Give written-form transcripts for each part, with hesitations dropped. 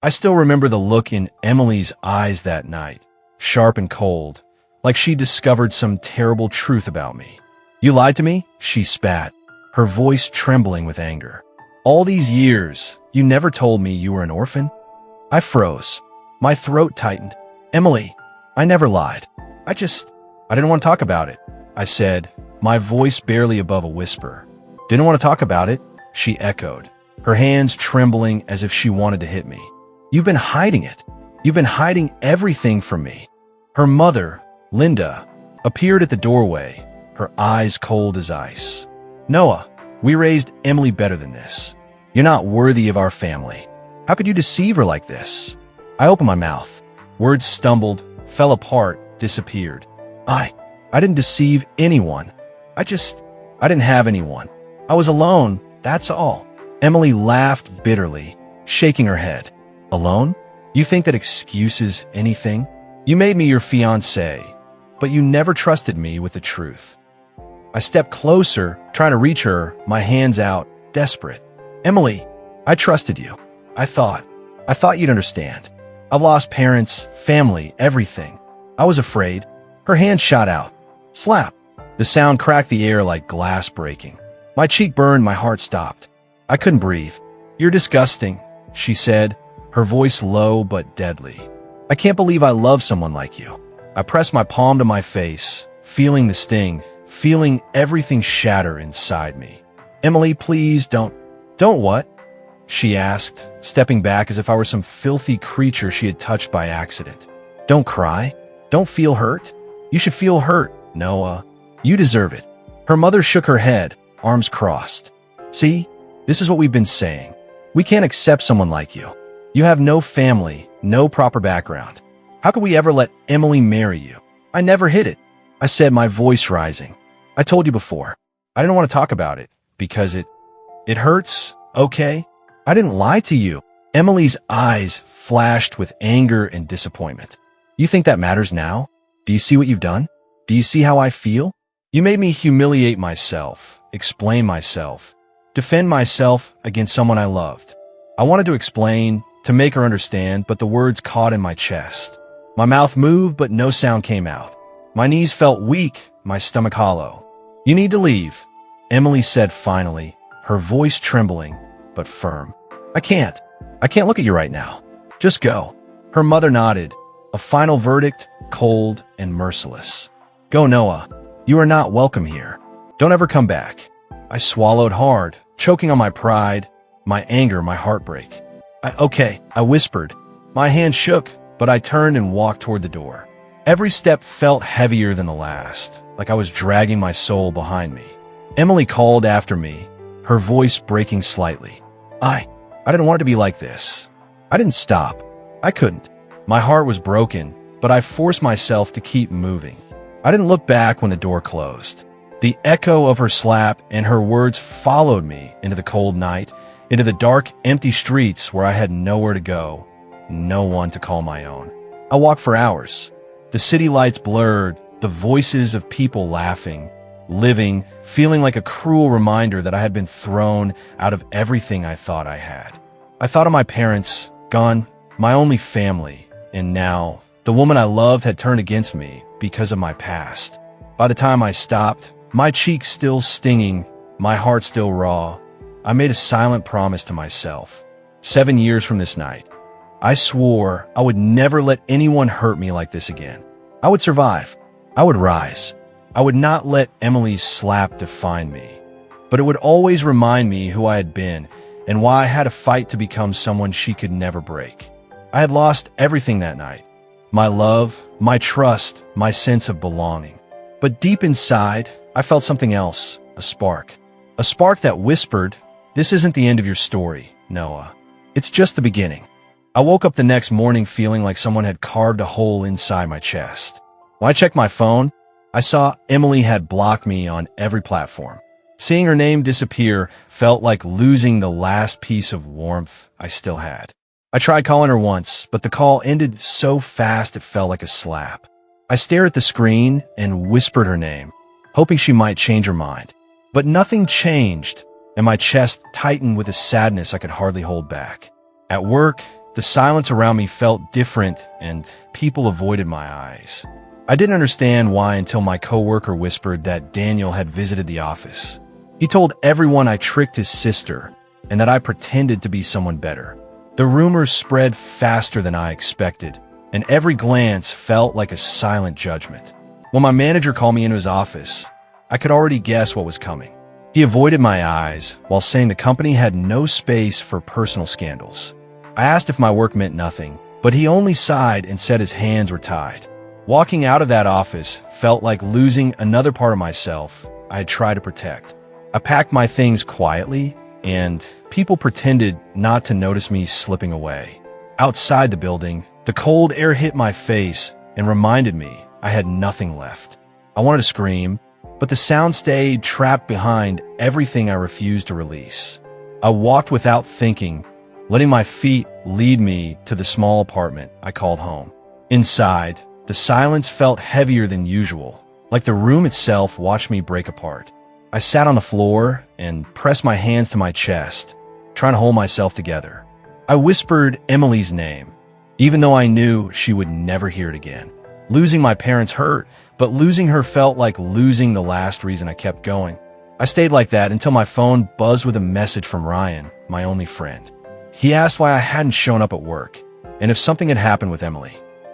I still remember the look in Emily's eyes that night, sharp and cold, like she discovered some terrible truth about me. "You lied to me?" she spat, her voice trembling with anger. "All these years, you never told me you were an orphan?" I froze. My throat tightened. "Emily, I never lied. I didn't want to talk about it," I said, my voice barely above a whisper. "Didn't want to talk about it?" she echoed, her hands trembling as if she wanted to hit me. "You've been hiding it. You've been hiding everything from me." Her mother, Linda, appeared at the doorway, her eyes cold as ice. "Noah, we raised Emily better than this. You're not worthy of our family. How could you deceive her like this?" I opened my mouth. Words stumbled, fell apart, disappeared. I didn't deceive anyone. I didn't have anyone. I was alone, that's all." Emily laughed bitterly, shaking her head. "Alone? You think that excuses anything? You made me your fiancé, but you never trusted me with the truth." I stepped closer, trying to reach her, my hands out, desperate. "Emily, I trusted you. I thought you'd understand. I've lost parents, family, everything. I was afraid." Her hand shot out. Slap. The sound cracked the air like glass breaking. My cheek burned, my heart stopped. I couldn't breathe. "You're disgusting," she said, her voice low but deadly. "I can't believe I love someone like you." I pressed my palm to my face, feeling the sting, feeling everything shatter inside me. "Emily, please don't." "Don't what?" she asked, stepping back as if I were some filthy creature she had touched by accident. "Don't cry. Don't feel hurt. You should feel hurt, Noah. You deserve it." Her mother shook her head, arms crossed. "See, this is what we've been saying. We can't accept someone like you. You have no family, no proper background. How could we ever let Emily marry you?" "I never hid it," I said, my voice rising. "I told you before. I didn't want to talk about it because it hurts, okay? I didn't lie to you." Emily's eyes flashed with anger and disappointment. "You think that matters now? Do you see what you've done? Do you see how I feel? You made me humiliate myself, explain myself, defend myself against someone I loved. I wanted to explain, to make her understand, but the words caught in my chest. My mouth moved, but no sound came out. My knees felt weak, my stomach hollow. "You need to leave," Emily said finally, her voice trembling, but firm. I can't look at you right now. Just go." Her mother nodded, a final verdict, cold and merciless. "Go, Noah. You are not welcome here. Don't ever come back." I swallowed hard, choking on my pride, my anger, my heartbreak. Okay, I whispered. My hand shook, but I turned and walked toward the door. Every step felt heavier than the last, like I was dragging my soul behind me. Emily called after me, her voice breaking slightly. I didn't want it to be like this. I didn't stop. I couldn't. My heart was broken, but I forced myself to keep moving. I didn't look back when the door closed. The echo of her slap and her words followed me into the cold night, into the dark, empty streets where I had nowhere to go, no one to call my own. I walked for hours. The city lights blurred, the voices of people laughing, living, feeling like a cruel reminder that I had been thrown out of everything I thought I had. I thought of my parents, gone, my only family, and now the woman I loved had turned against me because of my past. By the time I stopped, my cheeks still stinging, my heart still raw, I made a silent promise to myself. 7 years from this night, I swore I would never let anyone hurt me like this again. I would survive. I would rise. I would not let Emily's slap define me. But it would always remind me who I had been and why I had to fight to become someone she could never break. I had lost everything that night. My love, my trust, my sense of belonging. But deep inside, I felt something else, a spark. A spark that whispered, "This isn't the end of your story, Noah. It's just the beginning." I woke up the next morning feeling like someone had carved a hole inside my chest. When I checked my phone, I saw Emily had blocked me on every platform. Seeing her name disappear felt like losing the last piece of warmth I still had. I tried calling her once, but the call ended so fast it felt like a slap. I stared at the screen and whispered her name, hoping she might change her mind. But nothing changed, and my chest tightened with a sadness I could hardly hold back. At work, The silence around me felt different, and people avoided my eyes. I didn't understand why until my coworker whispered that Daniel had visited the office. He told everyone I tricked his sister and that I pretended to be someone better. The rumors spread faster than I expected, and every glance felt like a silent judgment. When my manager called me into his office, I could already guess what was coming. He avoided my eyes while saying the company had no space for personal scandals. I asked if my work meant nothing, but he only sighed and said his hands were tied. Walking out of that office felt like losing another part of myself I had tried to protect. I packed my things quietly, and people pretended not to notice me slipping away. Outside the building, the cold air hit my face and reminded me I had nothing left. I wanted to scream, but the sound stayed trapped behind everything I refused to release. I walked without thinking, letting my feet lead me to the small apartment I called home. Inside, the silence felt heavier than usual, like the room itself watched me break apart. I sat on the floor and pressed my hands to my chest, trying to hold myself together. I whispered Emily's name, even though I knew she would never hear it again. Losing my parents hurt, but losing her felt like losing the last reason I kept going. I stayed like that until my phone buzzed with a message from Ryan, my only friend. He asked why I hadn't shown up at work, and if something had happened with Emily.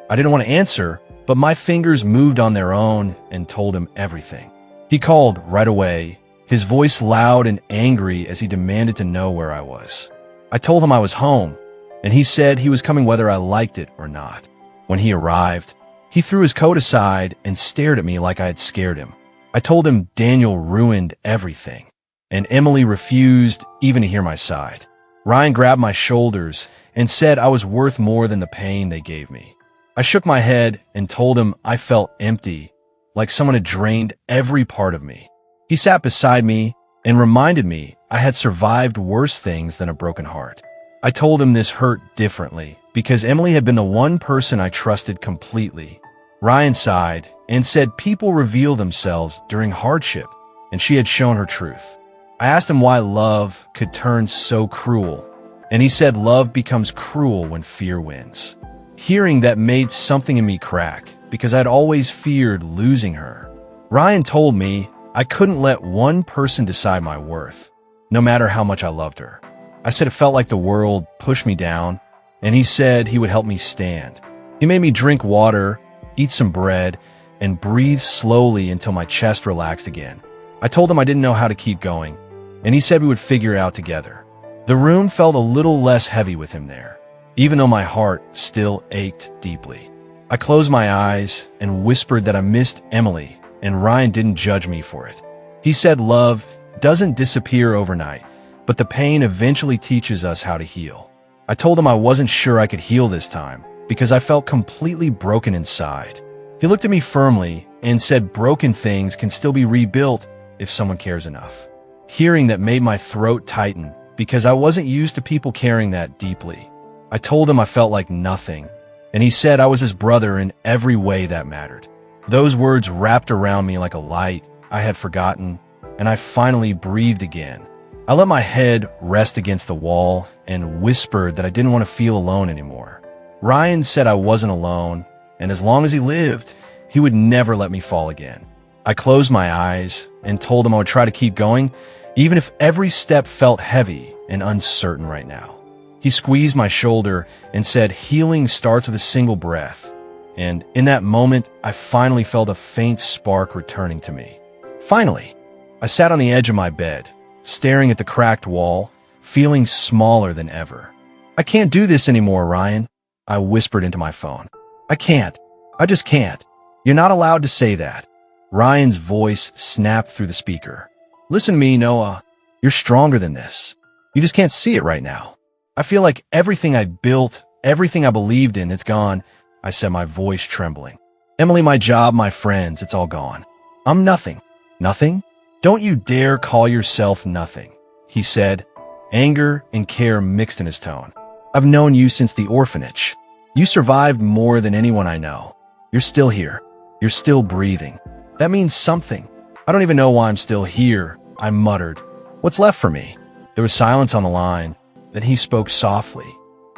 I didn't want to answer, but my fingers moved on their own and told him everything. He called right away, his voice loud and angry as he demanded to know where I was. I told him I was home, and he said he was coming whether I liked it or not. When he arrived, he threw his coat aside and stared at me like I had scared him. I told him Daniel ruined everything, and Emily refused even to hear my side. Ryan grabbed my shoulders and said I was worth more than the pain they gave me. I shook my head and told him I felt empty, like someone had drained every part of me. He sat beside me and reminded me I had survived worse things than a broken heart. I told him this hurt differently because Emily had been the one person I trusted completely. Ryan sighed and said people reveal themselves during hardship, and she had shown her truth. I asked him why love could turn so cruel, and he said love becomes cruel when fear wins. Hearing that made something in me crack because I'd always feared losing her. Ryan told me I couldn't let one person decide my worth, no matter how much I loved her. I said it felt like the world pushed me down, and he said he would help me stand. He made me drink water, eat some bread, and breathe slowly until my chest relaxed again. I told him I didn't know how to keep going, and he said we would figure it out together. The room felt a little less heavy with him there, even though my heart still ached deeply. I closed my eyes and whispered that I missed Emily, and Ryan didn't judge me for it. He said love doesn't disappear overnight, but the pain eventually teaches us how to heal. I told him I wasn't sure I could heal this time because I felt completely broken inside. He looked at me firmly and said broken things can still be rebuilt if someone cares enough. Hearing that made my throat tighten because I wasn't used to people caring that deeply. I told him I felt like nothing, and he said I was his brother in every way that mattered. Those words wrapped around me like a light I had forgotten, and I finally breathed again. I let my head rest against the wall and whispered that I didn't want to feel alone anymore. Ryan said I wasn't alone, and as long as he lived, he would never let me fall again. I closed my eyes and told him I would try to keep going, even if every step felt heavy and uncertain right now. He squeezed my shoulder and said healing starts with a single breath, and in that moment, I finally felt a faint spark returning to me. Finally, I sat on the edge of my bed, staring at the cracked wall, feeling smaller than ever. I can't do this anymore, Ryan, I whispered into my phone. I can't. I just can't. You're not allowed to say that. Ryan's voice snapped through the speaker. Listen to me, Noah. You're stronger than this. You just can't see it right now. I feel like everything I built, everything I believed in, it's gone, I said, my voice trembling. Emily, my job, my friends, it's all gone. I'm nothing. Nothing? Don't you dare call yourself nothing, he said, anger and care mixed in his tone. I've known you since the orphanage. You survived more than anyone I know. You're still here. You're still breathing. That means something. I don't even know why I'm still here, I muttered. What's left for me? There was silence on the line. Then he spoke softly.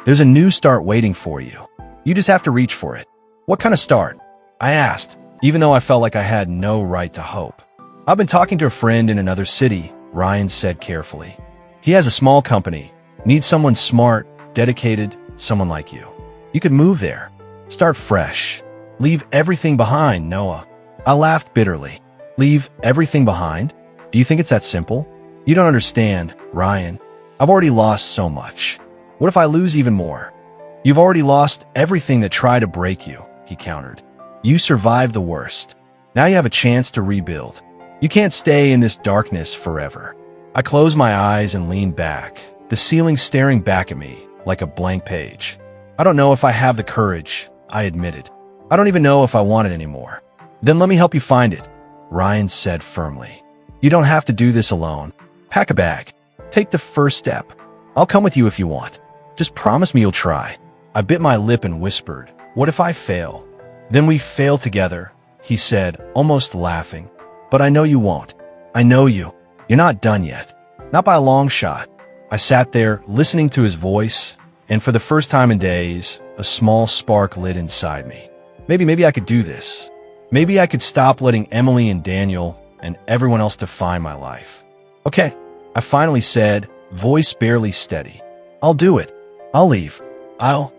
There's a new start waiting for you. You just have to reach for it. What kind of start? I asked, even though I felt like I had no right to hope. I've been talking to a friend in another city, Ryan said carefully. He has a small company, needs someone smart, dedicated, someone like you. You could move there. Start fresh. Leave everything behind, Noah. I laughed bitterly. Leave everything behind? Do you think it's that simple? You don't understand, Ryan. I've already lost so much. What if I lose even more? You've already lost everything that tried to break you, he countered. You survived the worst. Now you have a chance to rebuild. You can't stay in this darkness forever. I closed my eyes and leaned back, the ceiling staring back at me like a blank page. I don't know if I have the courage, I admitted. I don't even know if I want it anymore. Then let me help you find it, Ryan said firmly. You don't have to do this alone. Pack a bag. Take the first step. I'll come with you if you want. Just promise me you'll try. I bit my lip and whispered, what if I fail? Then we fail together, he said, almost laughing. But I know you won't. I know you. You're not done yet. Not by a long shot. I sat there, listening to his voice, and for the first time in days, a small spark lit inside me. Maybe I could do this. Maybe I could stop letting Emily and Daniel and everyone else define my life. Okay, I finally said, voice barely steady. I'll do it. I'll leave. I'll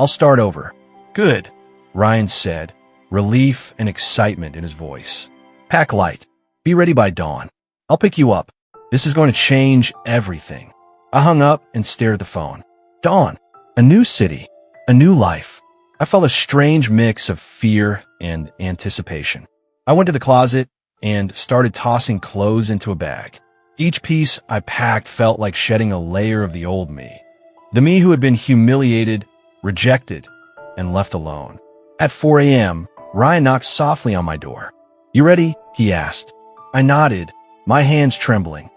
start over. Good, Ryan said, relief and excitement in his voice. Pack light. Be ready by dawn. I'll pick you up. This is going to change everything. I hung up and stared at the phone. Dawn. A new city. A new life. I felt a strange mix of fear and anticipation. I went to the closet and started tossing clothes into a bag. Each piece I packed felt like shedding a layer of the old me. The me who had been humiliated, rejected, and left alone. At 4 a.m., Ryan knocked softly on my door. You ready? He asked. I nodded, my hands trembling.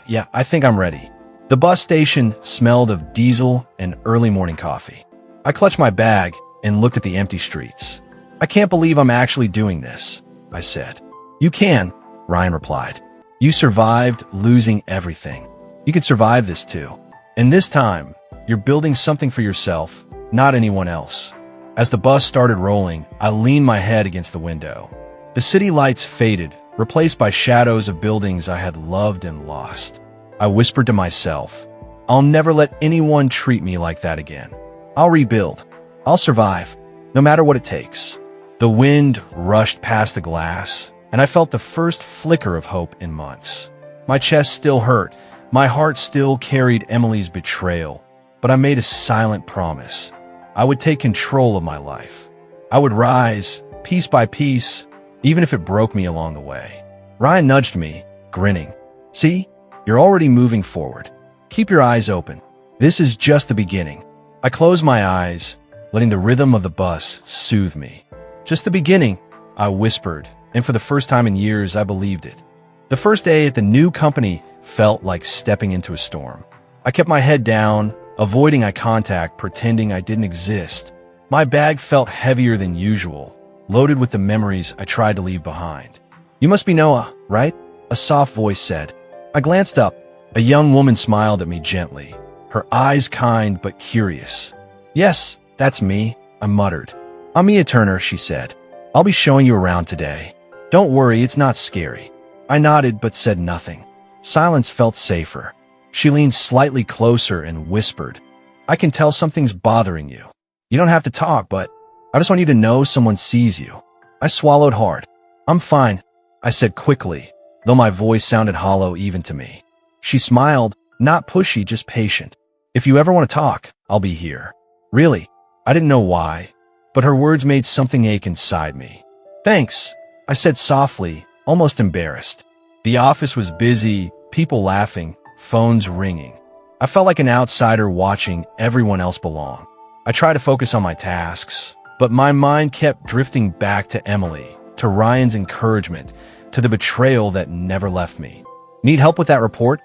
Yeah, I think I'm ready. The bus station smelled of diesel and early morning coffee. I clutched my bag and looked at the empty streets. I can't believe I'm actually doing this, I said. You can, Ryan replied. You survived losing everything. You can survive this too. And this time, you're building something for yourself, not anyone else. As the bus started rolling, I leaned my head against the window. The city lights faded, replaced by shadows of buildings I had loved and lost. I whispered to myself, I'll never let anyone treat me like that again. I'll rebuild. I'll survive, no matter what it takes. The wind rushed past the glass, and I felt the first flicker of hope in months. My chest still hurt. My heart still carried Emily's betrayal, but I made a silent promise. I would take control of my life. I would rise, piece by piece, even if it broke me along the way. Ryan nudged me, grinning. See? You're already moving forward. Keep your eyes open. This is just the beginning. I closed my eyes, letting the rhythm of the bus soothe me. Just the beginning, I whispered, and for the first time in years, I believed it. The first day at the new company felt like stepping into a storm. I kept my head down, avoiding eye contact, pretending I didn't exist. My bag felt heavier than usual, loaded with the memories I tried to leave behind. You must be Noah, right? A soft voice said. I glanced up. A young woman smiled at me gently, her eyes kind but curious. Yes, that's me, I muttered. I'm Mia Turner, she said. I'll be showing you around today. Don't worry, it's not scary. I nodded but said nothing. Silence felt safer. She leaned slightly closer and whispered, I can tell something's bothering you. You don't have to talk, but I just want you to know someone sees you. I swallowed hard. I'm fine, I said quickly, though my voice sounded hollow even to me. She smiled, not pushy, just patient. If you ever want to talk, I'll be here. Really? I didn't know why, but her words made something ache inside me. Thanks, I said softly, almost embarrassed. The office was busy, people laughing, phones ringing. I felt like an outsider watching everyone else belong. I tried to focus on my tasks, but my mind kept drifting back to Emily, to Ryan's encouragement, to the betrayal that never left me. Need help with that report?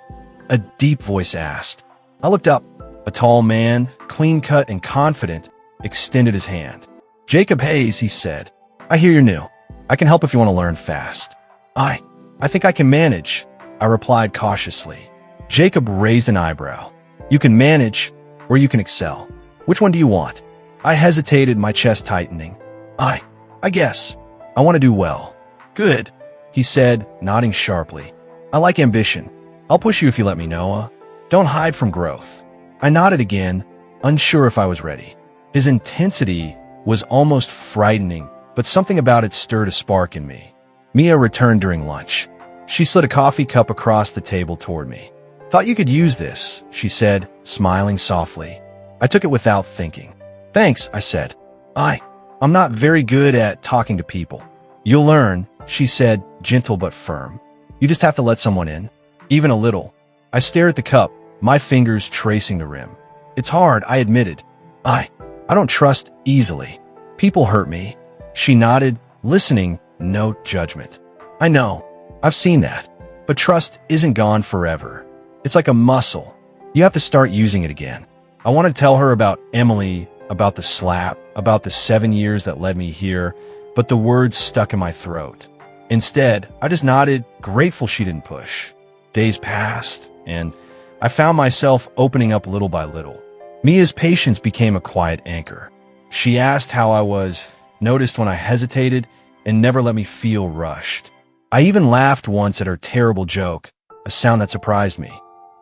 A deep voice asked. I looked up. A tall man, clean-cut and confident, extended his hand. Jacob Hayes, he said. I hear you're new. I can help if you want to learn fast. I think I can manage, I replied cautiously. Jacob raised an eyebrow. You can manage, or you can excel. Which one do you want? I hesitated, my chest tightening. I guess. I want to do well. Good, he said, nodding sharply. I like ambition. I'll push you if you let me, Noah. Don't hide from growth. I nodded again, unsure if I was ready. His intensity was almost frightening, but something about it stirred a spark in me. Mia returned during lunch. She slid a coffee cup across the table toward me. Thought you could use this, she said, smiling softly. I took it without thinking. Thanks, I said. I'm not very good at talking to people. You'll learn, she said, gentle but firm. You just have to let someone in, even a little. I stared at the cup, my fingers tracing the rim. It's hard, I admitted. I don't trust easily. People hurt me. She nodded, listening, no judgment. I know. I've seen that. But trust isn't gone forever. It's like a muscle. You have to start using it again. I want to tell her about Emily, about the slap, about the 7 years that led me here, but the words stuck in my throat. Instead, I just nodded, grateful she didn't push. Days passed, and I found myself opening up little by little. Mia's patience became a quiet anchor. She asked how I was, noticed when I hesitated, and never let me feel rushed. I even laughed once at her terrible joke, a sound that surprised me.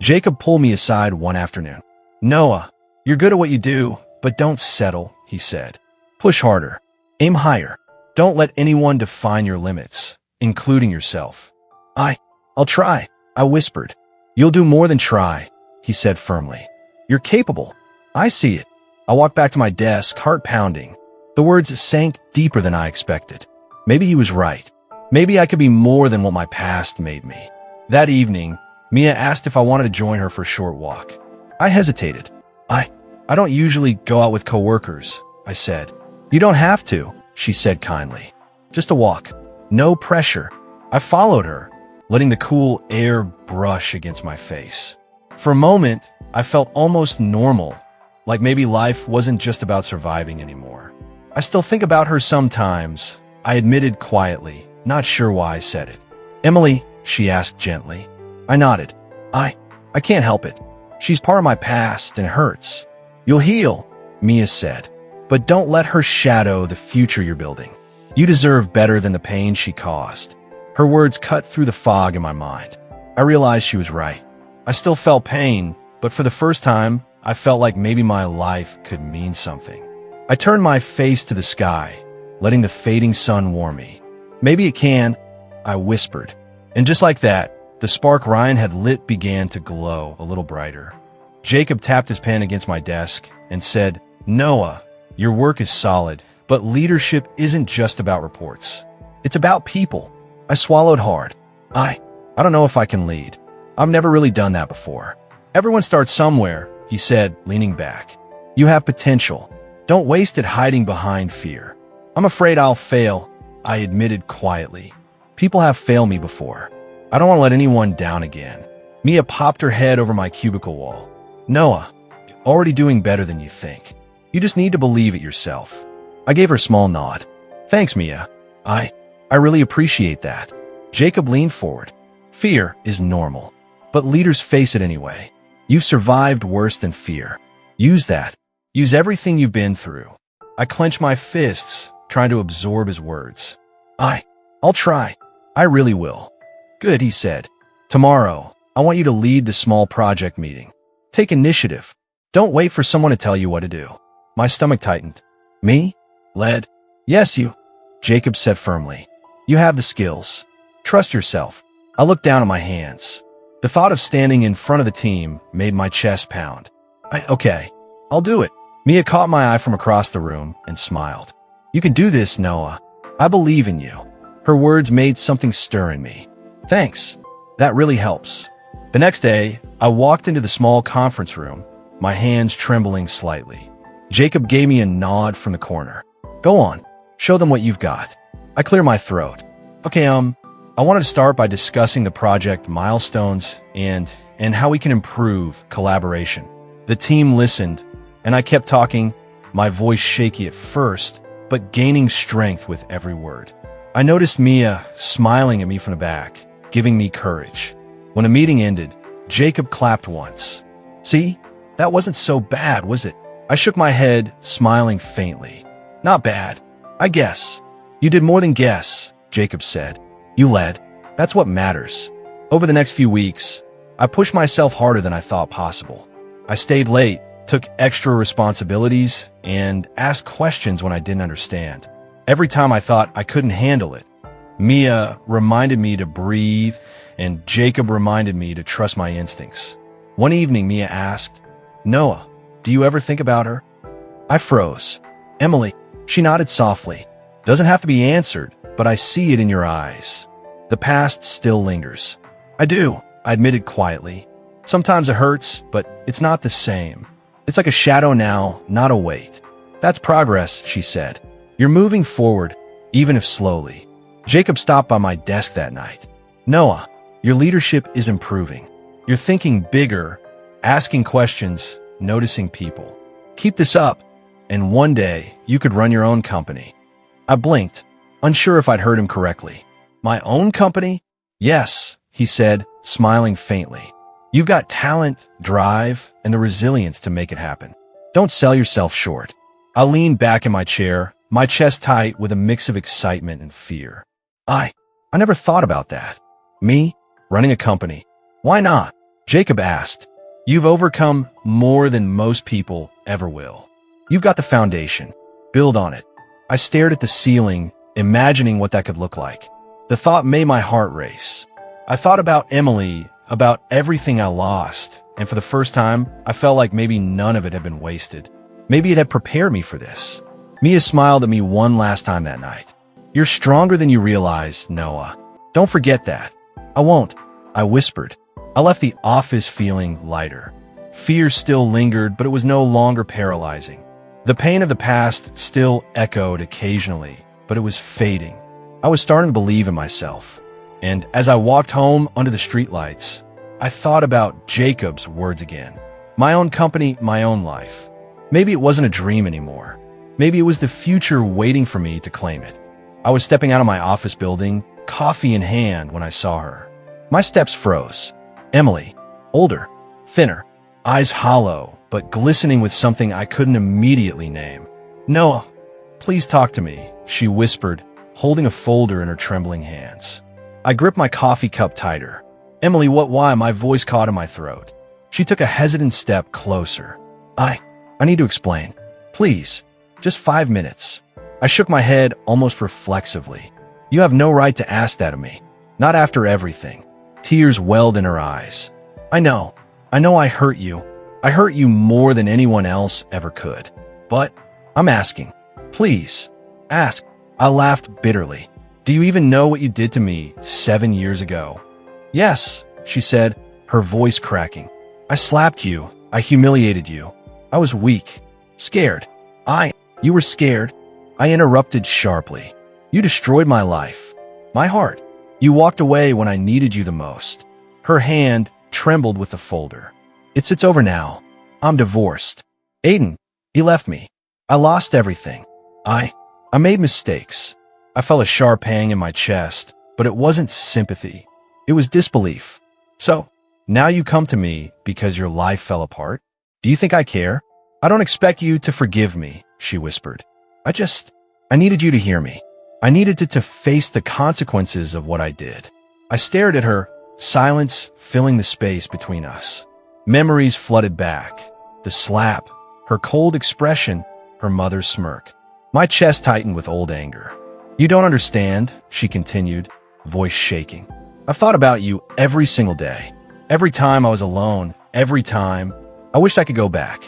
Jacob pulled me aside one afternoon. Noah, you're good at what you do, but don't settle, he said. Push harder. Aim higher. Don't let anyone define your limits, including yourself. I'll try, I whispered. You'll do more than try, he said firmly. You're capable. I see it. I walked back to my desk, heart pounding. The words sank deeper than I expected. Maybe he was right. Maybe I could be more than what my past made me. That evening, Mia asked if I wanted to join her for a short walk. I hesitated. I don't usually go out with coworkers, I said. You don't have to, she said kindly. Just a walk. No pressure. I followed her, letting the cool air brush against my face. For a moment, I felt almost normal, like maybe life wasn't just about surviving anymore. I still think about her sometimes, I admitted quietly, not sure why I said it. Emily, she asked gently. I nodded. I can't help it. She's part of my past and it hurts. You'll heal, Mia said, but don't let her shadow the future you're building. You deserve better than the pain she caused. Her words cut through the fog in my mind. I realized she was right. I still felt pain, but for the first time, I felt like maybe my life could mean something. I turned my face to the sky, letting the fading sun warm me. Maybe it can, I whispered. And just like that, the spark Ryan had lit began to glow a little brighter. Jacob tapped his pen against my desk and said, Noah, your work is solid, but leadership isn't just about reports. It's about people. I swallowed hard. I don't know if I can lead. I've never really done that before. Everyone starts somewhere, he said, leaning back. You have potential. Don't waste it hiding behind fear. I'm afraid I'll fail, I admitted quietly. People have failed me before. I don't want to let anyone down again. Mia popped her head over my cubicle wall. Noah, you're already doing better than you think. You just need to believe it yourself. I gave her a small nod. Thanks, Mia. I really appreciate that. Jacob leaned forward. Fear is normal, but leaders face it anyway. You've survived worse than fear. Use that. Use everything you've been through. I clenched my fists, trying to absorb his words. I'll try. I really will. Good, he said. Tomorrow, I want you to lead the small project meeting. Take initiative. Don't wait for someone to tell you what to do. My stomach tightened. Me? Led? Yes, you. Jacob said firmly. You have the skills. Trust yourself. I looked down at my hands. The thought of standing in front of the team made my chest pound. Okay, I'll do it. Mia caught my eye from across the room and smiled. You can do this, Noah. I believe in you. Her words made something stir in me. Thanks. That really helps. The next day, I walked into the small conference room, my hands trembling slightly. Jacob gave me a nod from the corner. Go on. Show them what you've got. I cleared my throat. Okay, I wanted to start by discussing the project milestones and how we can improve collaboration. The team listened, and I kept talking, my voice shaky at first, but gaining strength with every word. I noticed Mia smiling at me from the back, giving me courage. When the meeting ended, Jacob clapped once. See? That wasn't so bad, was it? I shook my head, smiling faintly. Not bad. I guess. You did more than guess, Jacob said. You led. That's what matters. Over the next few weeks, I pushed myself harder than I thought possible. I stayed late, took extra responsibilities, and asked questions when I didn't understand. Every time I thought I couldn't handle it, Mia reminded me to breathe, and Jacob reminded me to trust my instincts. One evening, Mia asked, "Noah, do you ever think about her?" I froze. "Emily," she nodded softly. "Doesn't have to be answered, but I see it in your eyes. The past still lingers." "I do," I admitted quietly. "Sometimes it hurts, but it's not the same. It's like a shadow now, not a weight." "That's progress," she said. "You're moving forward, even if slowly." Jacob stopped by my desk that night. "Noah, your leadership is improving. You're thinking bigger, asking questions, noticing people. Keep this up, and one day you could run your own company." I blinked, unsure if I'd heard him correctly. "My own company?" "Yes," he said, smiling faintly. "You've got talent, drive, and the resilience to make it happen. Don't sell yourself short." I leaned back in my chair, my chest tight with a mix of excitement and fear. I never thought about that. Me, running a company. "Why not?" Jacob asked. "You've overcome more than most people ever will. You've got the foundation. Build on it." I stared at the ceiling, imagining what that could look like. The thought made my heart race. I thought about Emily, about everything I lost, and for the first time, I felt like maybe none of it had been wasted. Maybe it had prepared me for this. Mia smiled at me one last time that night. "You're stronger than you realize, Noah. Don't forget that." "I won't," I whispered. I left the office feeling lighter. Fear still lingered, but it was no longer paralyzing. The pain of the past still echoed occasionally, but it was fading. I was starting to believe in myself. And as I walked home under the streetlights, I thought about Jacob's words again. My own company, my own life. Maybe it wasn't a dream anymore. Maybe it was the future waiting for me to claim it. I was stepping out of my office building, coffee in hand, when I saw her. My steps froze. Emily, older, thinner, eyes hollow, but glistening with something I couldn't immediately name. "Noah, please talk to me," she whispered, holding a folder in her trembling hands. I gripped my coffee cup tighter. "Emily, why?" My voice caught in my throat. She took a hesitant step closer. I need to explain. Please, just 5 minutes." I shook my head almost reflexively. "You have no right to ask that of me. Not after everything." Tears welled in her eyes. I know I hurt you. I hurt you more than anyone else ever could. But I'm asking. Please, ask." I laughed bitterly. "Do you even know what you did to me 7 years ago?" "Yes," she said, her voice cracking. "I slapped you. I humiliated you. I was weak. Scared." You were scared?" I interrupted sharply. "You destroyed my life. My heart. You walked away when I needed you the most." Her hand trembled with the folder. It's over now. I'm divorced. Aiden, he left me. I lost everything. I made mistakes." I felt a sharp pang in my chest, but it wasn't sympathy. It was disbelief. "So, now you come to me because your life fell apart? Do you think I care?" "I don't expect you to forgive me," she whispered. I needed you to hear me. I needed to face the consequences of what I did." I stared at her, silence filling the space between us. Memories flooded back. The slap, her cold expression, her mother's smirk. My chest tightened with old anger. "You don't understand," she continued, voice shaking. "I've thought about you every single day. Every time I was alone, every time. I wished I could go back."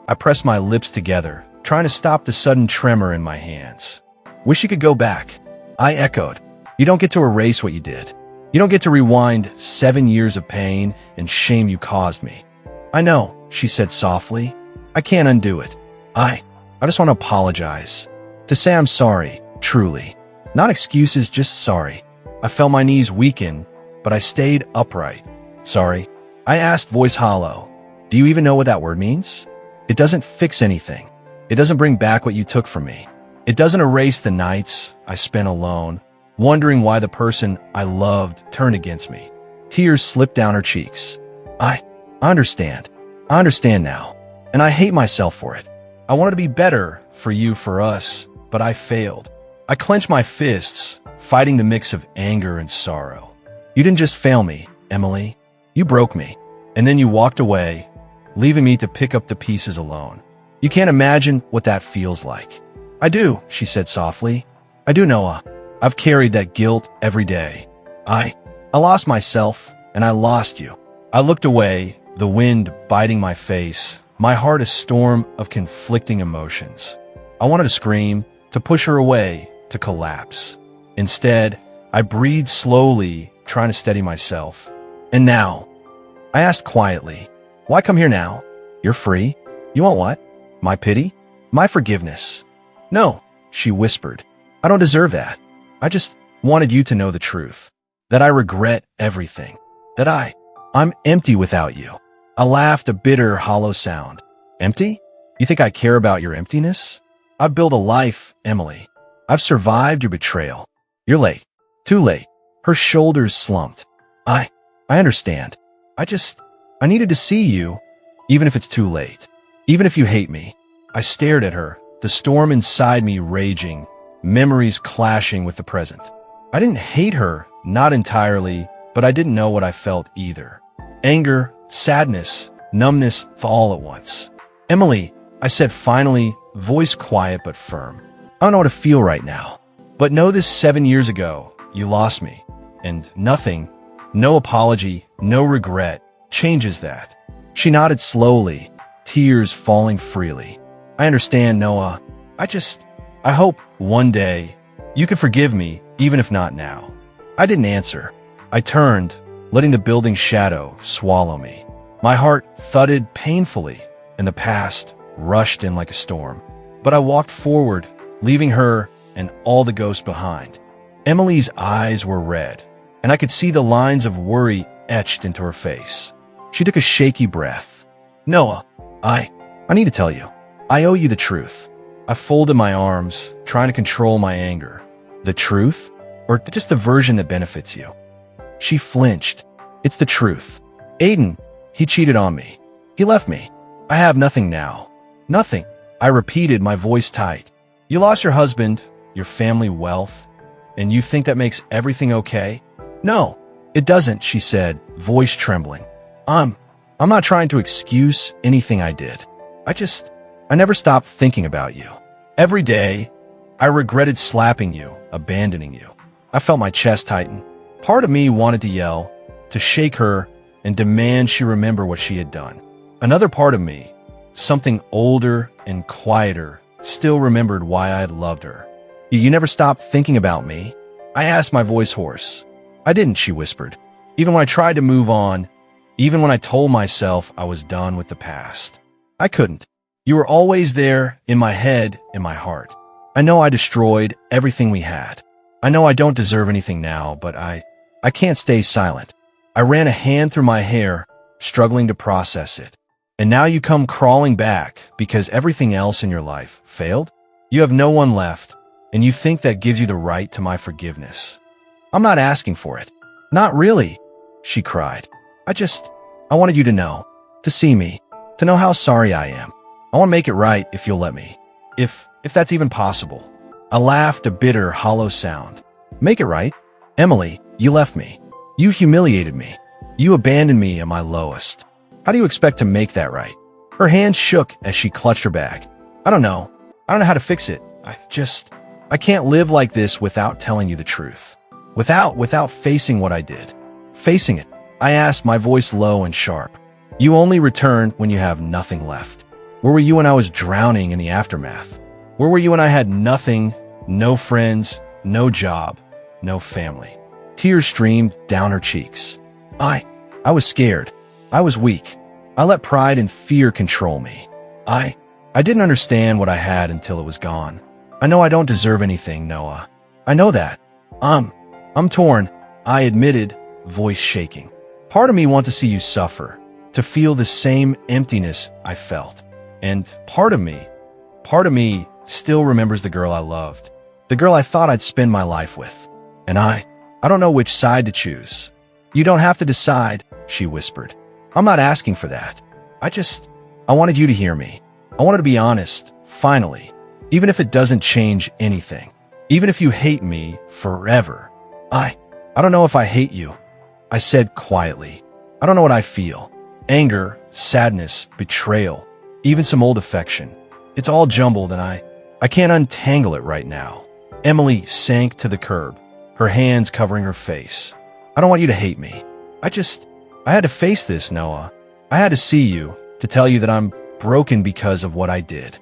I pressed my lips together, trying to stop the sudden tremor in my hands. "Wish you could go back," I echoed. "You don't get to erase what you did. You don't get to rewind 7 years of pain and shame you caused me." "I know," she said softly. "I can't undo it. I just want to apologize. To say I'm sorry, truly. Not excuses, just sorry." I felt my knees weaken, but I stayed upright. "Sorry?" I asked, voice hollow. "Do you even know what that word means? It doesn't fix anything. It doesn't bring back what you took from me. It doesn't erase the nights I spent alone, wondering why the person I loved turned against me." Tears slipped down her cheeks. I understand. I understand now, and I hate myself for it. I wanted to be better for you, for us, but I failed. I clenched my fists, fighting the mix of anger and sorrow. You didn't just fail me, Emily. You broke me. And then you walked away, leaving me to pick up the pieces alone. You can't imagine what that feels like. I do, she said softly. I do, Noah. I've carried that guilt every day. I lost myself, and I lost you. I looked away, the wind biting my face, my heart a storm of conflicting emotions. I wanted to scream, to push her away, to collapse. Instead, I breathed slowly, trying to steady myself. And now, I asked quietly, why come here now? You're free. You want what? My pity? My forgiveness? No, she whispered. I don't deserve that. I just wanted you to know the truth. That I regret everything. That I'm empty without you. I laughed, a bitter, hollow sound. Empty? You think I care about your emptiness? I've built a life, Emily. I've survived your betrayal. You're late. Too late. Her shoulders slumped. I understand. I needed to see you, even if it's too late. Even if you hate me. I stared at her, the storm inside me raging, memories clashing with the present. I didn't hate her, not entirely, but I didn't know what I felt either. Anger, sadness, numbness, all at once. Emily, I said finally, voice quiet but firm. I don't know how to feel right now. But know this, 7 years ago, you lost me. And nothing, no apology, no regret, changes that. She nodded slowly, tears falling freely. I understand, Noah. I hope one day you can forgive me, even if not now. I didn't answer. I turned, letting the building shadow swallow me. My heart thudded painfully, and the past rushed in like a storm. But I walked forward, leaving her and all the ghosts behind. Emily's eyes were red, and I could see the lines of worry etched into her face. She took a shaky breath. Noah, I need to tell you. I owe you the truth. I folded my arms, trying to control my anger. The truth? Or just the version that benefits you? She flinched. It's the truth. Aiden, he cheated on me. He left me. I have nothing now. Nothing. I repeated, my voice tight. You lost your husband, your family wealth, and you think that makes everything okay? No, it doesn't, she said, voice trembling. I'm not trying to excuse anything I did. I never stopped thinking about you. Every day, I regretted slapping you, abandoning you. I felt my chest tighten. Part of me wanted to yell, to shake her, and demand she remember what she had done. Another part of me, something older and quieter, still remembered why I had loved her. You never stopped thinking about me? I asked, my voice hoarse. I didn't, she whispered. Even when I tried to move on, even when I told myself I was done with the past. I couldn't. You were always there, in my head, in my heart. I know I destroyed everything we had. I know I don't deserve anything now, but I can't stay silent. I ran a hand through my hair, struggling to process it. And now you come crawling back because everything else in your life failed? You have no one left, and you think that gives you the right to my forgiveness. I'm not asking for it. Not really, she cried. I wanted you to know, to see me, to know how sorry I am. I want to make it right if you'll let me. If that's even possible. I laughed, a bitter, hollow sound. Make it right? Emily, you left me. You humiliated me. You abandoned me at my lowest. How do you expect to make that right? Her hand shook as she clutched her bag. I don't know how to fix it. I can't live like this without telling you the truth. Without facing what I did. Facing it. I asked, my voice low and sharp. You only return when you have nothing left. Where were you when I was drowning in the aftermath? Where were you when I had nothing, no friends, no job, no family? Tears streamed down her cheeks. I was scared. I was weak. I let pride and fear control me. I didn't understand what I had until it was gone. I know I don't deserve anything, Noah. I know that. I'm torn, I admitted, voice shaking. Part of me wants to see you suffer, to feel the same emptiness I felt. And part of me still remembers the girl I loved, the girl I thought I'd spend my life with. And I don't know which side to choose. You don't have to decide, she whispered. I'm not asking for that. I wanted you to hear me. I wanted to be honest, finally, even if it doesn't change anything, even if you hate me forever. I don't know if I hate you, I said quietly. I don't know what I feel. Anger, sadness, betrayal, even some old affection. It's all jumbled and I can't untangle it right now. Emily sank to the curb, her hands covering her face. I don't want you to hate me. I had to face this, Noah. I had to see you, to tell you that I'm broken because of what I did.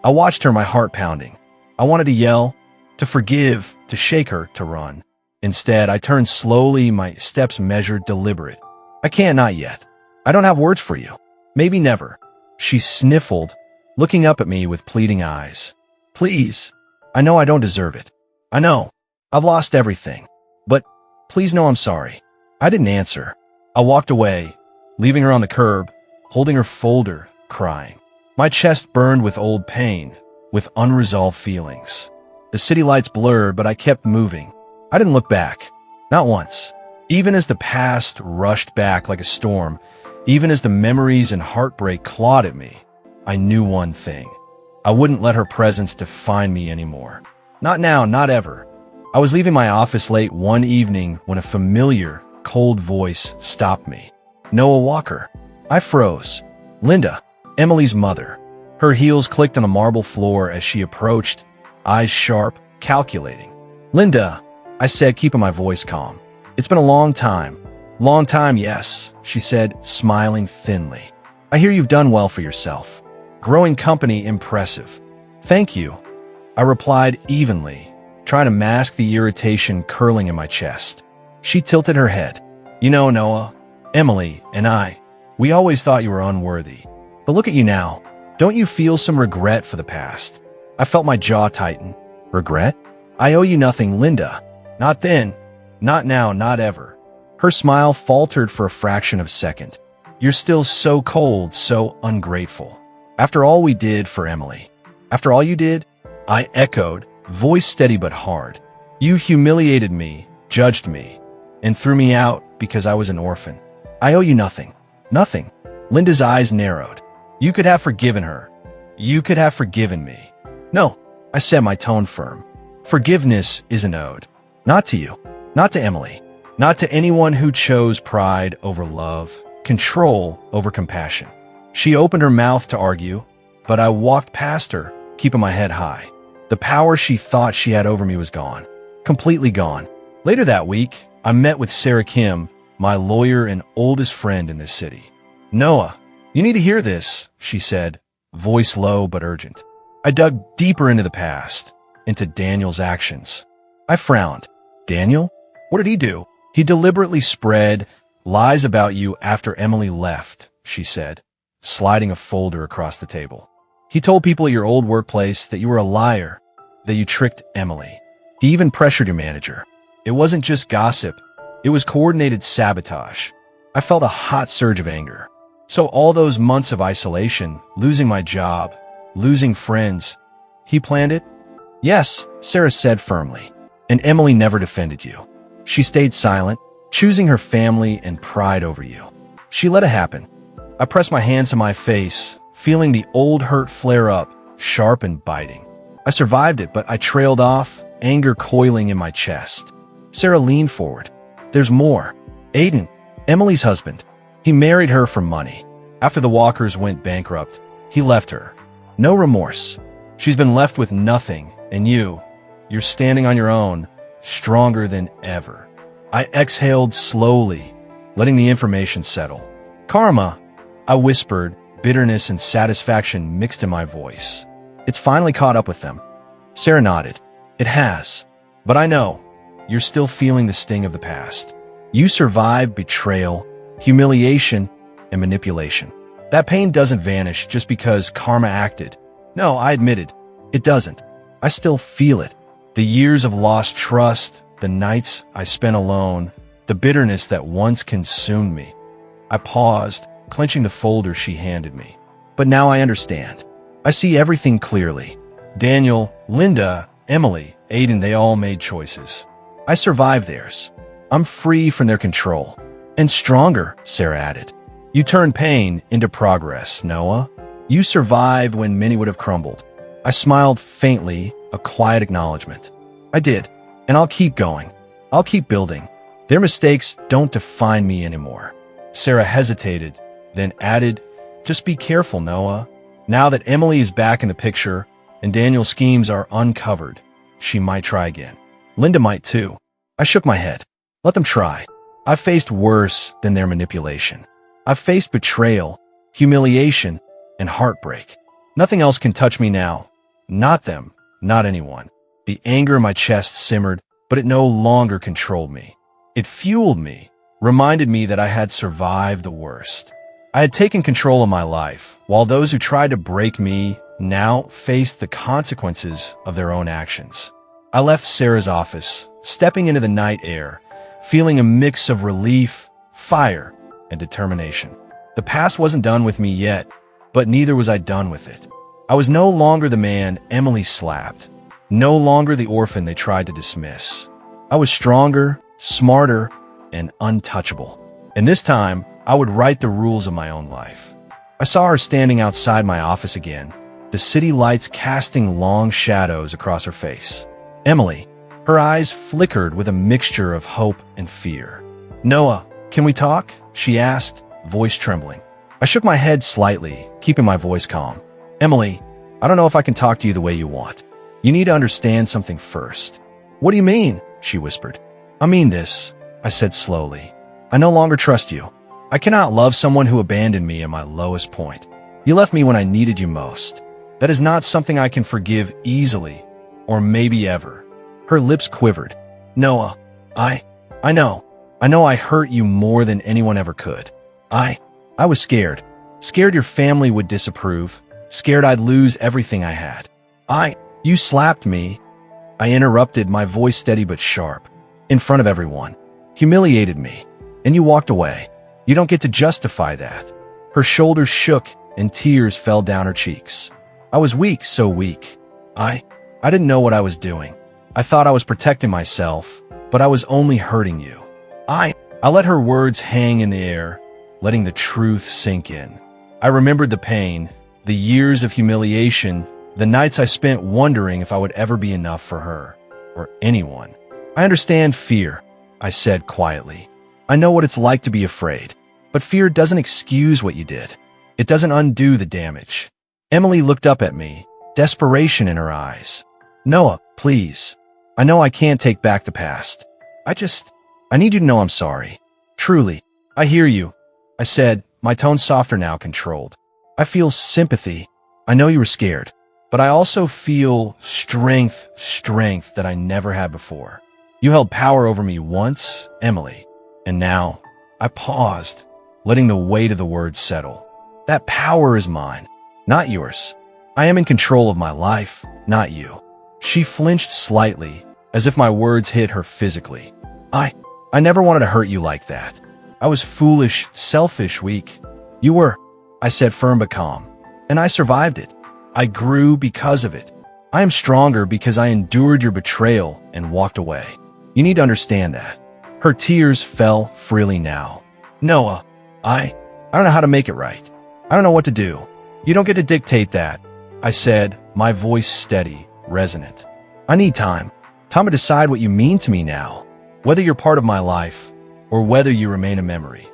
I watched her, my heart pounding. I wanted to yell, to forgive, to shake her, to run. Instead, I turned slowly, my steps measured, deliberate. I can't, not yet. I don't have words for you. Maybe never. She sniffled, looking up at me with pleading eyes. Please. I know I don't deserve it. I know. I've lost everything. But please know I'm sorry. I didn't answer. I walked away, leaving her on the curb, holding her folder, crying. My chest burned with old pain, with unresolved feelings. The city lights blurred, but I kept moving. I didn't look back. Not once. Even as the past rushed back like a storm, even as the memories and heartbreak clawed at me, I knew one thing. I wouldn't let her presence define me anymore. Not now, not ever. I was leaving my office late one evening when a familiar, cold voice stopped me. Noah Walker. I froze. Linda, Emily's mother. Her heels clicked on a marble floor as she approached, eyes sharp, calculating. Linda, I said, keeping my voice calm. It's been a long time. Long time, yes, she said, smiling thinly. I hear you've done well for yourself. Growing company, impressive. Thank you, I replied evenly, trying to mask the irritation curling in my chest. She tilted her head. You know, Noah, Emily and we always thought you were unworthy. But look at you now. Don't you feel some regret for the past? I felt my jaw tighten. Regret? I owe you nothing, Linda. Not then. Not now, not ever. Her smile faltered for a fraction of a second. You're still so cold, so ungrateful. After all we did for Emily. After all you did? I echoed, voice steady but hard. You humiliated me, judged me, and threw me out because I was an orphan. I owe you nothing. Nothing. Linda's eyes narrowed. You could have forgiven her. You could have forgiven me. No, I said, my tone firm. Forgiveness isn't owed. Not to you. Not to Emily. Not to anyone who chose pride over love, control over compassion. She opened her mouth to argue, but I walked past her, keeping my head high. The power she thought she had over me was gone. Completely gone. Later that week, I met with Sarah Kim, my lawyer and oldest friend in this city. Noah, you need to hear this, she said, voice low but urgent. I dug deeper into the past, into Daniel's actions. I frowned. Daniel? What did he do? He deliberately spread lies about you after Emily left, she said, sliding a folder across the table. He told people at your old workplace that you were a liar, that you tricked Emily. He even pressured your manager. It wasn't just gossip. It was coordinated sabotage. I felt a hot surge of anger. So all those months of isolation, losing my job, losing friends, he planned it? Yes, Sarah said firmly. And Emily never defended you. She stayed silent, choosing her family and pride over you. She let it happen. I pressed my hands to my face, feeling the old hurt flare up, sharp and biting. I survived it, but I trailed off, anger coiling in my chest. Sarah leaned forward. There's more. Aiden, Emily's husband. He married her for money. After the Walkers went bankrupt, he left her. No remorse. She's been left with nothing, and you're standing on your own, stronger than ever. I exhaled slowly, letting the information settle. Karma, I whispered, bitterness and satisfaction mixed in my voice. It's finally caught up with them. Sarah nodded. It has. But I know, you're still feeling the sting of the past. You survived betrayal, humiliation, and manipulation. That pain doesn't vanish just because karma acted. No, I admitted, it doesn't. I still feel it. The years of lost trust, the nights I spent alone, the bitterness that once consumed me. I paused, clenching the folder she handed me. But now I understand. I see everything clearly. Daniel, Linda, Emily, Aiden, they all made choices. I survived theirs. I'm free from their control. And stronger, Sarah added. You turned pain into progress, Noah. You survived when many would have crumbled. I smiled faintly, a quiet acknowledgement. I did, and I'll keep going. I'll keep building. Their mistakes don't define me anymore. Sarah hesitated, then added, just be careful, Noah. Now that Emily is back in the picture and Daniel's schemes are uncovered, she might try again. Linda might too. I shook my head. Let them try. I've faced worse than their manipulation. I've faced betrayal, humiliation, and heartbreak. Nothing else can touch me now. Not them, not anyone. The anger in my chest simmered, but it no longer controlled me. It fueled me, reminded me that I had survived the worst. I had taken control of my life, while those who tried to break me now faced the consequences of their own actions. I left Sarah's office, stepping into the night air, feeling a mix of relief, fire, and determination. The past wasn't done with me yet, but neither was I done with it. I was no longer the man Emily slapped, no longer the orphan they tried to dismiss. I was stronger, smarter, and untouchable. And this time, I would write the rules of my own life. I saw her standing outside my office again, the city lights casting long shadows across her face. Emily. Her eyes flickered with a mixture of hope and fear. Noah, can we talk? She asked, voice trembling. I shook my head slightly, keeping my voice calm. Emily, I don't know if I can talk to you the way you want. You need to understand something first. What do you mean? She whispered. I mean this, I said slowly. I no longer trust you. I cannot love someone who abandoned me at my lowest point. You left me when I needed you most. That is not something I can forgive easily, or maybe ever. Her lips quivered. Noah, I know I hurt you more than anyone ever could. I was scared. Scared your family would disapprove. Scared I'd lose everything I had. You slapped me. I interrupted, my voice steady but sharp. In front of everyone. Humiliated me. And you walked away. You don't get to justify that. Her shoulders shook and tears fell down her cheeks. I was weak, so weak. I didn't know what I was doing. I thought I was protecting myself, but I was only hurting you. I let her words hang in the air, letting the truth sink in. I remembered the pain, the years of humiliation, the nights I spent wondering if I would ever be enough for her, or anyone. I understand fear, I said quietly. I know what it's like to be afraid, but fear doesn't excuse what you did. It doesn't undo the damage. Emily looked up at me, desperation in her eyes. Noah, please. I know I can't take back the past. I need you to know I'm sorry. Truly. I hear you, I said, my tone softer now, controlled. I feel sympathy. I know you were scared, but I also feel strength that I never had before. You held power over me once, Emily, and now I paused, letting the weight of the words settle. That power is mine, not yours. I am in control of my life, not you. She flinched slightly, as if my words hit her physically. I never wanted to hurt you like that. I was foolish, selfish, weak. You were, I said, firm but calm. And I survived it. I grew because of it. I am stronger because I endured your betrayal and walked away. You need to understand that. Her tears fell freely now. Noah, I don't know how to make it right. I don't know what to do. You don't get to dictate that, I said, my voice steady, resonant. I need time. Time to decide what you mean to me now. Whether you're part of my life, or whether you remain a memory.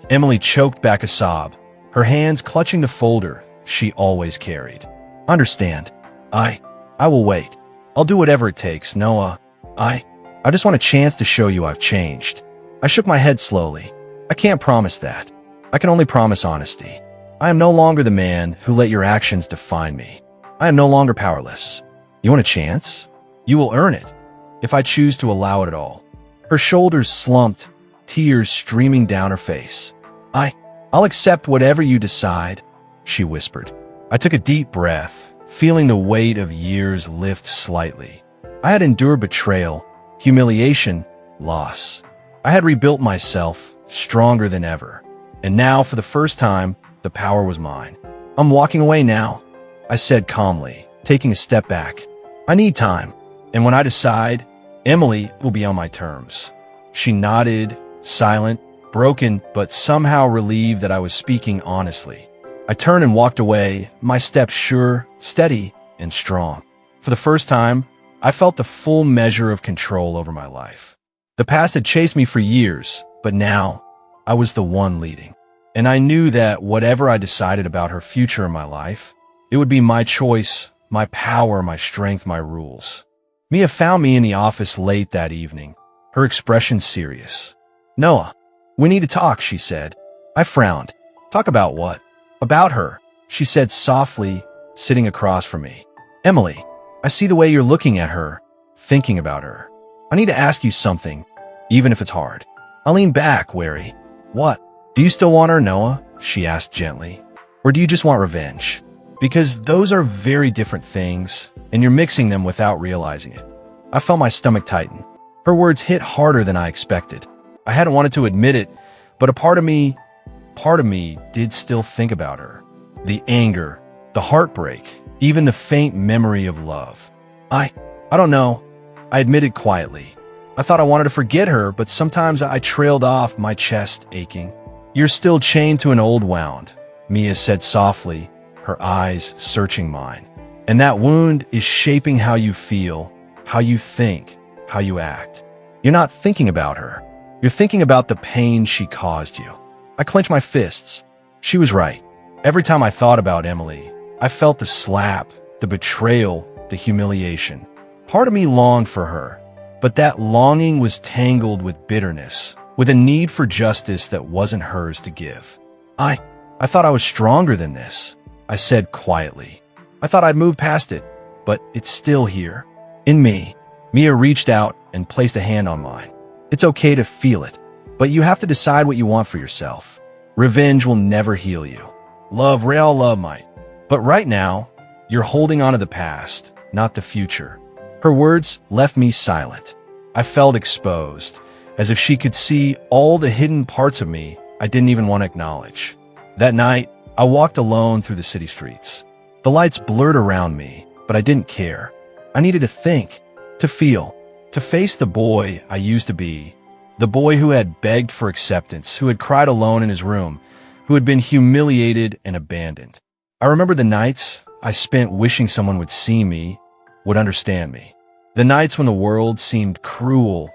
Emily choked back a sob, her hands clutching the folder she always carried. Understand. I will wait. I'll do whatever it takes, Noah. I just want a chance to show you I've changed. I shook my head slowly. I can't promise that. I can only promise honesty. I am no longer the man who let your actions define me. I am no longer powerless. You want a chance? You will earn it, if I choose to allow it at all. Her shoulders slumped, tears streaming down her face. I'll accept whatever you decide, she whispered. I took a deep breath, feeling the weight of years lift slightly. I had endured betrayal, humiliation, loss. I had rebuilt myself, stronger than ever. And now, for the first time, the power was mine. I'm walking away now, I said calmly, taking a step back. I need time. And when I decide, Emily will be on my terms. She nodded, silent, broken, but somehow relieved that I was speaking honestly. I turned and walked away, my steps sure, steady, and strong. For the first time, I felt the full measure of control over my life. The past had chased me for years, but now I was the one leading. And I knew that whatever I decided about her future in my life, it would be my choice, my power, my strength, my rules. Mia found me in the office late that evening, her expression serious. "Noah, we need to talk," she said. I frowned. "Talk about what?" "About her," she said softly, sitting across from me. "Emily, I see the way you're looking at her, thinking about her. I need to ask you something, even if it's hard." I leaned back, wary. "What? Do you still want her, Noah?" she asked gently. "Or do you just want revenge? Because those are very different things, and you're mixing them without realizing it." I felt my stomach tighten. Her words hit harder than I expected. I hadn't wanted to admit it, but a part of me did still think about her. The anger, the heartbreak, even the faint memory of love. I don't know, I admitted quietly. I thought I wanted to forget her, but sometimes I trailed off, my chest aching. "You're still chained to an old wound," Mia said softly, her eyes searching mine. "And that wound is shaping how you feel, how you think, how you act. You're not thinking about her. You're thinking about the pain she caused you." I clenched my fists. She was right. Every time I thought about Emily, I felt the slap, the betrayal, the humiliation. Part of me longed for her, but that longing was tangled with bitterness, with a need for justice that wasn't hers to give. I thought I was stronger than this," I said quietly. "I thought I'd moved past it, but it's still here. In me." Mia reached out and placed a hand on mine. "It's okay to feel it, but you have to decide what you want for yourself. Revenge will never heal you. Love, real love might. But right now, you're holding on to the past, not the future." Her words left me silent. I felt exposed, as if she could see all the hidden parts of me I didn't even want to acknowledge. That night, I walked alone through the city streets. The lights blurred around me, but I didn't care. I needed to think, to feel, to face the boy I used to be, the boy who had begged for acceptance, who had cried alone in his room, who had been humiliated and abandoned. I remember the nights I spent wishing someone would see me, would understand me. The nights when the world seemed cruel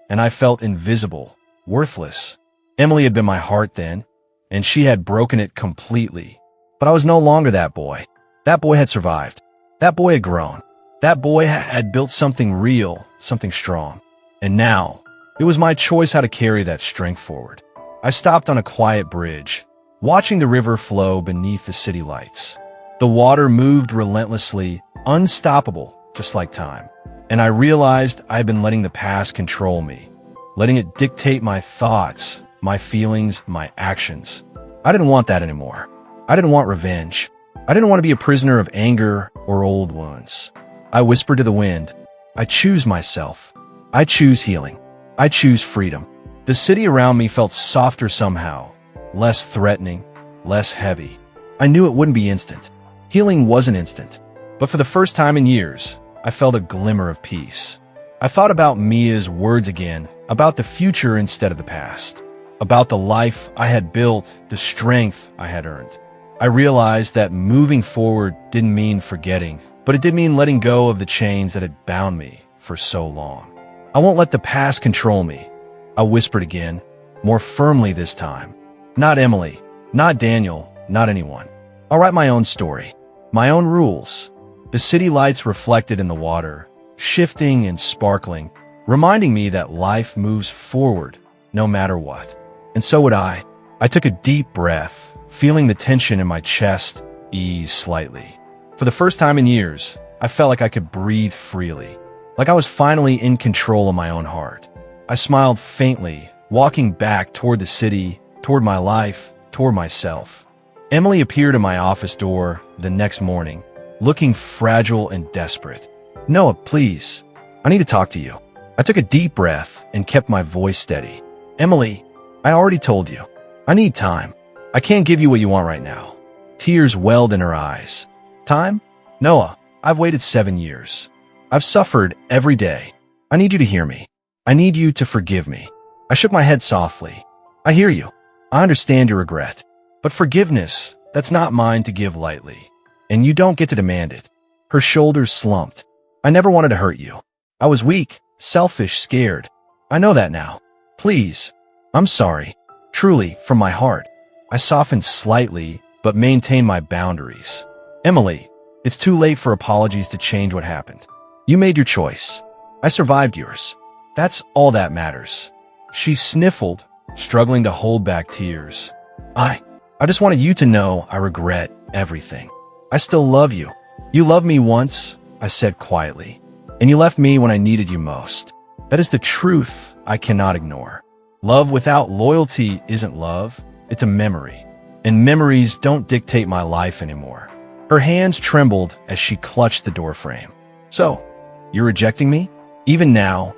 and I felt invisible, worthless. Emily had been my heart then, and she had broken it completely. But I was no longer that boy. That boy had survived. That boy had grown. That boy had built something real, something strong. And now, it was my choice how to carry that strength forward. I stopped on a quiet bridge, watching the river flow beneath the city lights. The water moved relentlessly, unstoppable, just like time. And I realized I had been letting the past control me, letting it dictate my thoughts, my feelings, my actions. I didn't want that anymore. I didn't want revenge. I didn't want to be a prisoner of anger or old wounds. I whispered to the wind, "I choose myself. I choose healing. I choose freedom." The city around me felt softer somehow, less threatening, less heavy. I knew it wouldn't be instant. Healing wasn't instant. But for the first time in years, I felt a glimmer of peace. I thought about Mia's words again, about the future instead of the past, about the life I had built, the strength I had earned. I realized that moving forward didn't mean forgetting, but it did mean letting go of the chains that had bound me for so long. "I won't let the past control me," I whispered again, more firmly this time. "Not Emily, not Daniel, not anyone. I'll write my own story, my own rules." The city lights reflected in the water, shifting and sparkling, reminding me that life moves forward no matter what. And so would I. I took a deep breath, feeling the tension in my chest ease slightly. For the first time in years, I felt like I could breathe freely, like I was finally in control of my own heart. I smiled faintly, walking back toward the city, toward my life, toward myself. Emily appeared at my office door the next morning, looking fragile and desperate. "Noah, please, I need to talk to you." I took a deep breath and kept my voice steady. "Emily, I already told you. I need time. I can't give you what you want right now." Tears welled in her eyes. "Time? Noah, I've waited 7 years. I've suffered every day. I need you to hear me. I need you to forgive me." I shook my head softly. "I hear you. I understand your regret. But forgiveness, that's not mine to give lightly. And you don't get to demand it." Her shoulders slumped. I never wanted to hurt you. I was weak, selfish, scared. I know that now. Please. I'm sorry. Truly, from my heart. I softened slightly, but maintained my boundaries. Emily, it's too late for apologies to change what happened. You made your choice. I survived yours. That's all that matters. She sniffled, struggling to hold back tears. I just wanted you to know I regret everything. I still love you. You loved me once, I said quietly, and you left me when I needed you most. That is the truth I cannot ignore. Love without loyalty isn't love, it's a memory. And memories don't dictate my life anymore. Her hands trembled as she clutched the doorframe. So, you're rejecting me? Even now?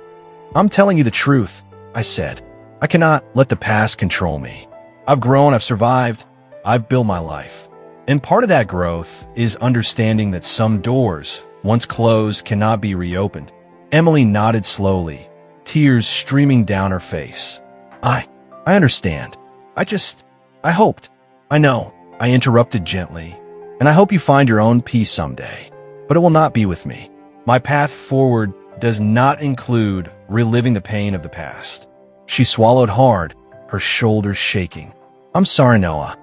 I'm telling you the truth, I said. I cannot let the past control me. I've grown, I've survived, I've built my life. And part of that growth is understanding that some doors, once closed, cannot be reopened. Emily nodded slowly, tears streaming down her face. I understand. I hoped. I know, I interrupted gently. And I hope you find your own peace someday. But it will not be with me. My path forward does not include reliving the pain of the past. She swallowed hard, her shoulders shaking. I'm sorry, Noah.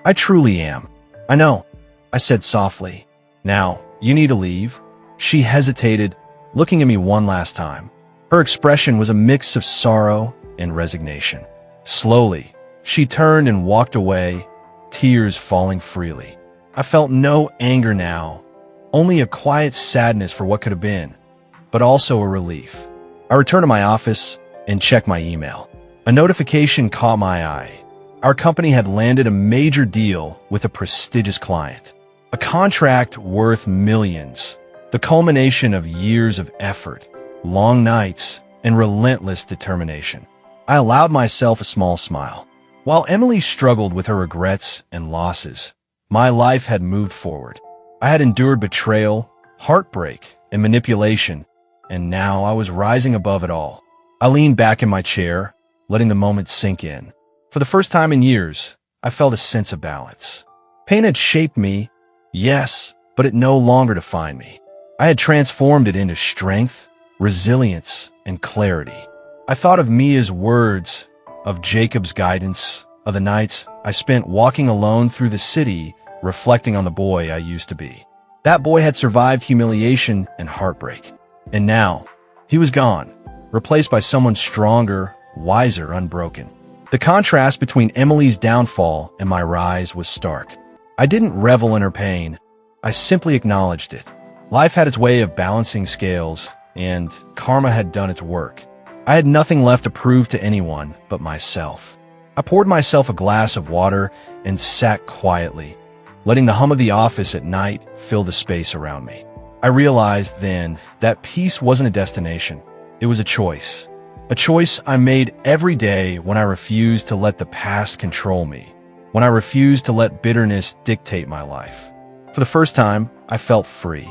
I truly am. I know, I said softly. Now, you need to leave. She hesitated, looking at me one last time. Her expression was a mix of sorrow and resignation. Slowly, she turned and walked away, tears falling freely. I felt no anger now, only a quiet sadness for what could have been, but also a relief. I returned to my office and checked my email. A notification caught my eye. Our company had landed a major deal with a prestigious client. A contract worth millions, the culmination of years of effort, long nights, and relentless determination. I allowed myself a small smile. While Emily struggled with her regrets and losses, my life had moved forward. I had endured betrayal, heartbreak, and manipulation, and now I was rising above it all. I leaned back in my chair, letting the moment sink in. For the first time in years, I felt a sense of balance. Pain had shaped me, yes, but it no longer defined me. I had transformed it into strength, resilience, and clarity. I thought of Mia's words, of Jacob's guidance, of the nights I spent walking alone through the city, reflecting on the boy I used to be. That boy had survived humiliation and heartbreak. And now, he was gone, replaced by someone stronger, wiser, unbroken. The contrast between Emily's downfall and my rise was stark. I didn't revel in her pain. I simply acknowledged it. Life had its way of balancing scales, and karma had done its work. I had nothing left to prove to anyone but myself. I poured myself a glass of water and sat quietly, letting the hum of the office at night fill the space around me. I realized then that peace wasn't a destination. It was a choice. A choice I made every day when I refused to let the past control me, when I refused to let bitterness dictate my life. For the first time, I felt free.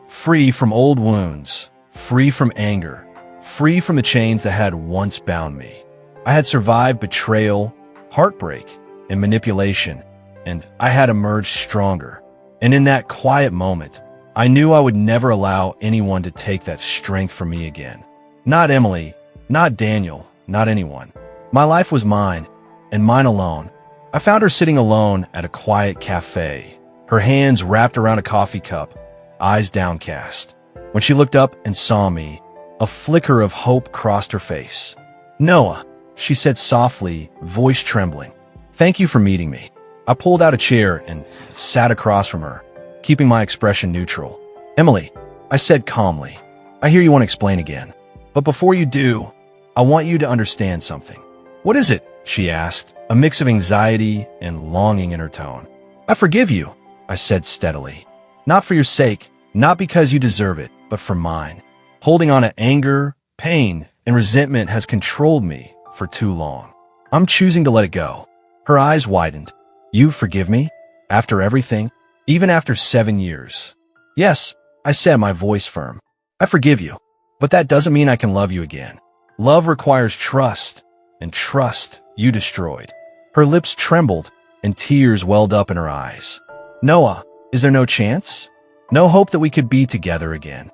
Free from old wounds, free from anger, free from the chains that had once bound me. I had survived betrayal, heartbreak, and manipulation, and I had emerged stronger. And in that quiet moment, I knew I would never allow anyone to take that strength from me again. Not Emily, not Daniel, not anyone. My life was mine, and mine alone. I found her sitting alone at a quiet cafe, her hands wrapped around a coffee cup, eyes downcast. When she looked up and saw me, a flicker of hope crossed her face. Noah, she said softly, voice trembling. Thank you for meeting me. I pulled out a chair and sat across from her, keeping my expression neutral. Emily, I said calmly, I hear you want to explain again. But before you do, I want you to understand something. What is it? She asked, a mix of anxiety and longing in her tone. I forgive you, I said steadily. Not for your sake, not because you deserve it, but for mine. Holding on to anger, pain, and resentment has controlled me for too long. I'm choosing to let it go. Her eyes widened. You forgive me? After everything? Even after 7 years? Yes, I said, my voice firm. I forgive you. But that doesn't mean I can love you again. Love requires trust, and trust you destroyed. Her lips trembled, and tears welled up in her eyes. Noah, is there no chance? No hope that we could be together again.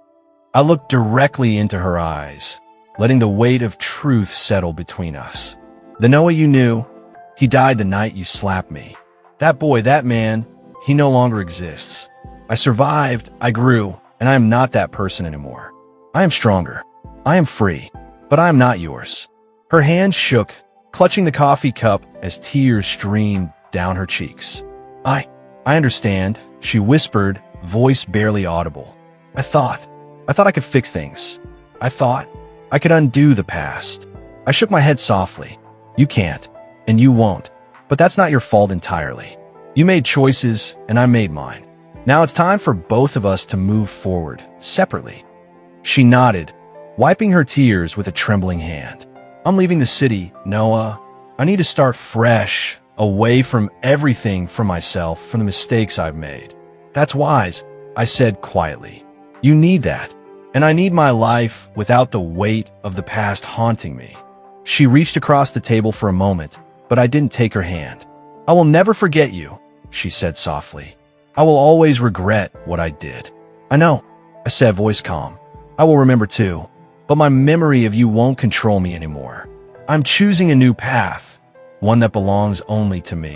I looked directly into her eyes, letting the weight of truth settle between us. The Noah you knew, he died the night you slapped me. That boy, that man, he no longer exists. I survived, I grew, and I am not that person anymore. I am stronger. I am free, but I am not yours. Her hand shook, clutching the coffee cup as tears streamed down her cheeks. I understand, she whispered, voice barely audible. I thought I could fix things. I thought I could undo the past. I shook my head softly. You can't, and you won't. But that's not your fault entirely. You made choices, and I made mine. Now it's time for both of us to move forward, separately. She nodded, wiping her tears with a trembling hand. I'm leaving the city, Noah. I need to start fresh, away from everything, from myself, from the mistakes I've made. That's wise, I said quietly. You need that, and I need my life without the weight of the past haunting me. She reached across the table for a moment, but I didn't take her hand. I will never forget you, she said softly. I will always regret what I did. I know, I said, voice calm. I will remember too, but my memory of you won't control me anymore. I'm choosing a new path, one that belongs only to me.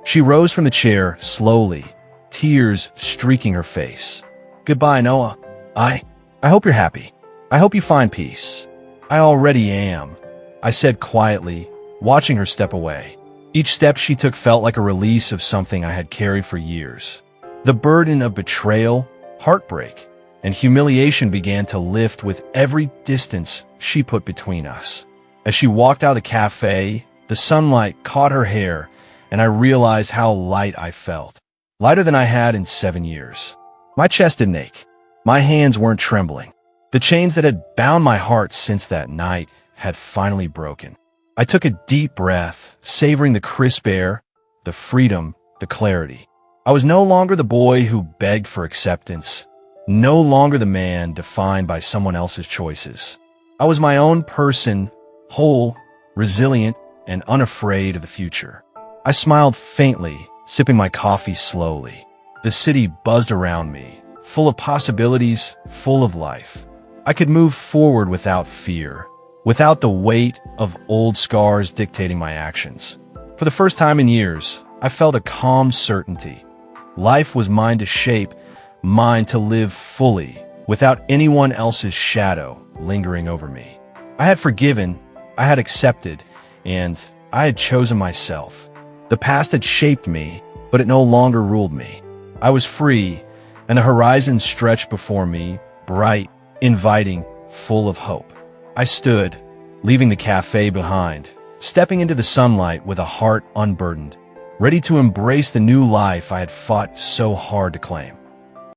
She rose from the chair slowly, tears streaking her face. Goodbye, Noah. I hope you're happy. I hope you find peace. I already am, I said quietly, watching her step away. Each step she took felt like a release of something I had carried for years. The burden of betrayal, heartbreak, and humiliation began to lift with every distance she put between us. As she walked out of the cafe, the sunlight caught her hair, and I realized how light I felt. Lighter than I had in 7 years. My chest didn't ache. My hands weren't trembling. The chains that had bound my heart since that night had finally broken. I took a deep breath, savoring the crisp air, the freedom, the clarity. I was no longer the boy who begged for acceptance, no longer the man defined by someone else's choices. I was my own person, whole, resilient, and unafraid of the future. I smiled faintly, sipping my coffee slowly. The city buzzed around me, full of possibilities, full of life. I could move forward without fear, without the weight of old scars dictating my actions. For the first time in years, I felt a calm certainty. Life was mine to shape, mine to live fully, without anyone else's shadow lingering over me. I had forgiven, I had accepted, and I had chosen myself. The past had shaped me, but it no longer ruled me. I was free, and the horizon stretched before me, bright, inviting, full of hope. I stood, leaving the cafe behind, stepping into the sunlight with a heart unburdened, ready to embrace the new life I had fought so hard to claim.